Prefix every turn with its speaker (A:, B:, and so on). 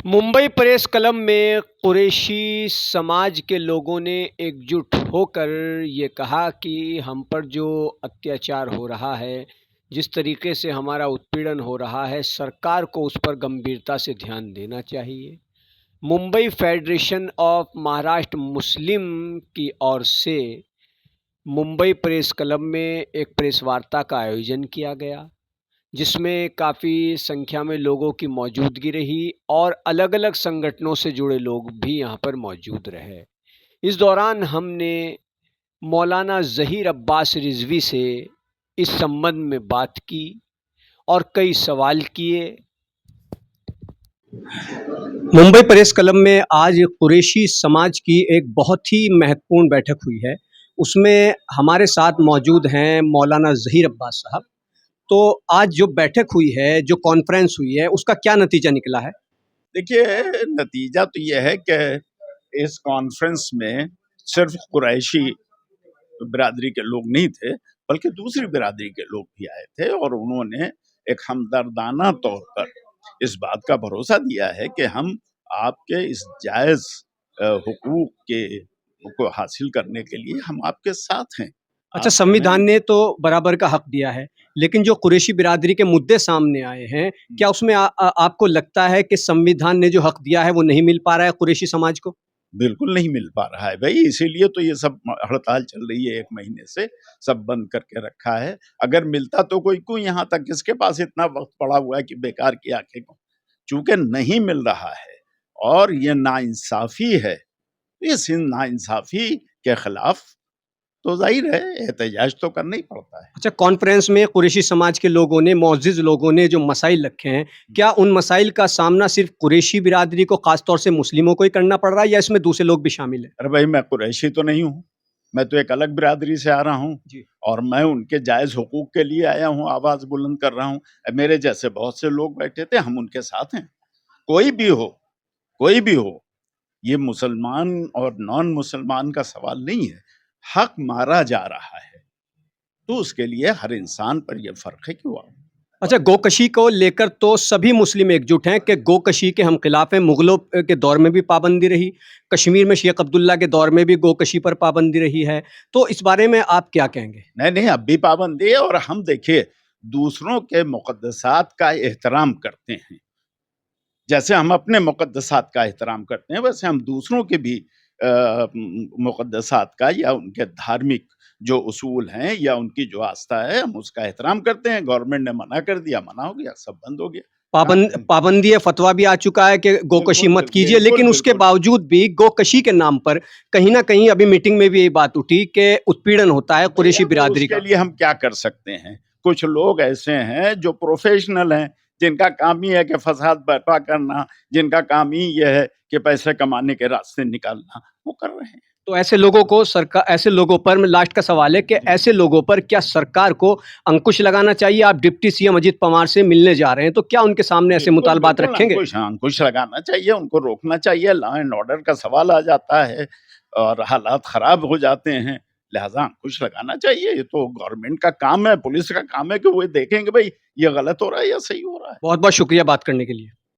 A: Mumbai press club में कुरैशी समाज के लोगों ने एकजुट होकर ये कहा कि हम पर जो अत्याचार हो रहा है, जिस तरीके से हमारा उत्पीड़न हो रहा है, सरकार को उस पर गंभीरता से ध्यान देना चाहिए। मुंबई फेडरेशन ऑफ महाराष्ट्र मुस्लिम की ओर से मुंबई प्रेस क्लब में एक प्रेस वार्ता का आयोजन किया गया, जिसमें काफ़ी संख्या में लोगों की मौजूदगी रही और अलग-अलग संगठनों से जुड़े लोग भी यहाँ पर मौजूद रहे। इस दौरान हमने मौलाना ज़हीर अब्बास रिज़वी से इस संबंध में बात की और कई सवाल किए। मुंबई प्रेस क्लब में आज कुरैशी समाज की एक बहुत ही महत्वपूर्ण बैठक हुई है। उसमें हमारे साथ मौजूद हैं मौलाना ज़हीर अब्बास साहब। तो आज जो बैठक हुई है, जो कॉन्फ्रेंस हुई है, उसका क्या नतीजा निकला है?
B: देखिए, नतीजा तो ये है कि इस कॉन्फ्रेंस में सिर्फ कुरैशी बिरादरी के लोग नहीं थे, बल्कि दूसरी बिरादरी के लोग भी आए थे और उन्होंने एक हमदर्दाना तौर पर इस बात का भरोसा दिया है कि हम आपके इस जायज़ हुकूक को हासिल करने के लिए हम आपके साथ हैं।
A: अच्छा, संविधान ने तो बराबर का हक दिया है, लेकिन जो कुरैशी बिरादरी के मुद्दे सामने आए हैं, क्या उसमें आपको लगता है कि संविधान ने जो हक दिया है, वो नहीं मिल पा रहा है कुरैशी समाज को?
B: बिल्कुल नहीं मिल पा रहा है भाई, इसीलिए तो ये सब हड़ताल चल रही है 1 महीने से, सब बंद करके रखा है। अगर मिलता तो कोई क्यों यहाँ तक, किसके पास इतना वक़्त पड़ा हुआ है कि बेकार की आँखें को, चूँकि नहीं मिल रहा है और ये नाइंसाफ़ी है, इस नाइंसाफ़ी के खिलाफ तो ज़ाहिर है एहतजाज तो करना ही पड़ता है।
A: अच्छा, कॉन्फ्रेंस में कुरैशी समाज के लोगों ने, मुअज़्ज़िज़ लोगों ने जो मसाइल रखे हैं, क्या उन मसाइल का सामना सिर्फ़ कुरैशी बिरादरी को, ख़ास तौर से मुस्लिमों को ही करना पड़ रहा है या इसमें दूसरे लोग भी शामिल हैं?
B: अरे भाई, मैं कुरैशी तो नहीं हूँ, मैं तो एक अलग बिरादरी से आ रहा हूँ
A: जी।
B: और मैं उनके जायज़ हुकूक के लिए आया हूँ, आवाज़ बुलंद कर रहा हूँ। मेरे जैसे बहुत से लोग बैठे थे, हम उनके साथ हैं। कोई भी हो, कोई भी हो, ये मुसलमान और नॉन मुसलमान का सवाल नहीं है। हक मारा जा रहा है, तो उसके लिए हर इंसान पर ये फ़र्क है कि वो
A: अच्छा, गोकशी को लेकर तो सभी मुस्लिम एकजुट हैं कि गोकशी के हम खिलाफ हैं। मुग़लों के दौर में भी पाबंदी रही, कश्मीर में शेख अब्दुल्ला के दौर में भी गोकशी पर पाबंदी रही है। तो इस बारे में आप क्या कहेंगे?
B: नहीं, नहीं, अब भी पाबंदी है और हम देखिए, दूसरों के मुक़द्दसात का एहतराम करते हैं। जैसे हम अपने मुक़द्दसात का एहतराम करते हैं, वैसे हम दूसरों के भी मुक़द्दसात का या उनके धार्मिक जो उसूल हैं या उनकी जो आस्था है, हम उसका एहतराम करते हैं। गवर्नमेंट ने मना कर दिया, मना हो गया, सब बंद हो गया।
A: पाबंदी फ़तवा भी आ चुका है कि गोकशी
B: बिल्कुल,
A: मत कीजिए,
B: बिल्कुल,
A: लेकिन उसके
B: बिल्कुल।
A: बावजूद भी गोकशी के नाम पर कहीं न कहीं अभी मीटिंग में भी यही बात उठी कि उत्पीड़न होता है कुरैशी
B: भैया,
A: बिरादरी
B: उसके
A: का।
B: लिए हम क्या कर सकते हैं? कुछ लोग ऐसे हैं जो प्रोफ़ेशनल हैं, जिनका काम ही है कि फ़साद बर्पा करना, जिनका काम ही ये है कि पैसे कमाने के रास्ते निकालना, वो कर रहे हैं।
A: तो ऐसे लोगों पर मैं लास्ट का सवाल है कि ऐसे लोगों पर क्या सरकार को अंकुश लगाना चाहिए? आप डिप्टी सीएम अजित पवार से मिलने जा रहे हैं, तो क्या उनके सामने ऐसे
B: बिल्कुल,
A: मुतालबात
B: बिल्कुल
A: रखेंगे?
B: अंकुश लगाना चाहिए, उनको रोकना चाहिए, लॉ एंड ऑर्डर का सवाल आ जाता है और हालात ख़राब हो जाते हैं, लिहाज़ा अंकुश लगाना चाहिए। ये तो गवर्नमेंट का काम है, पुलिस का काम है कि वो देखेंगे भई ये गलत हो रहा है या सही हो रहा है।
A: बहुत-बहुत शुक्रिया बात करने के लिए।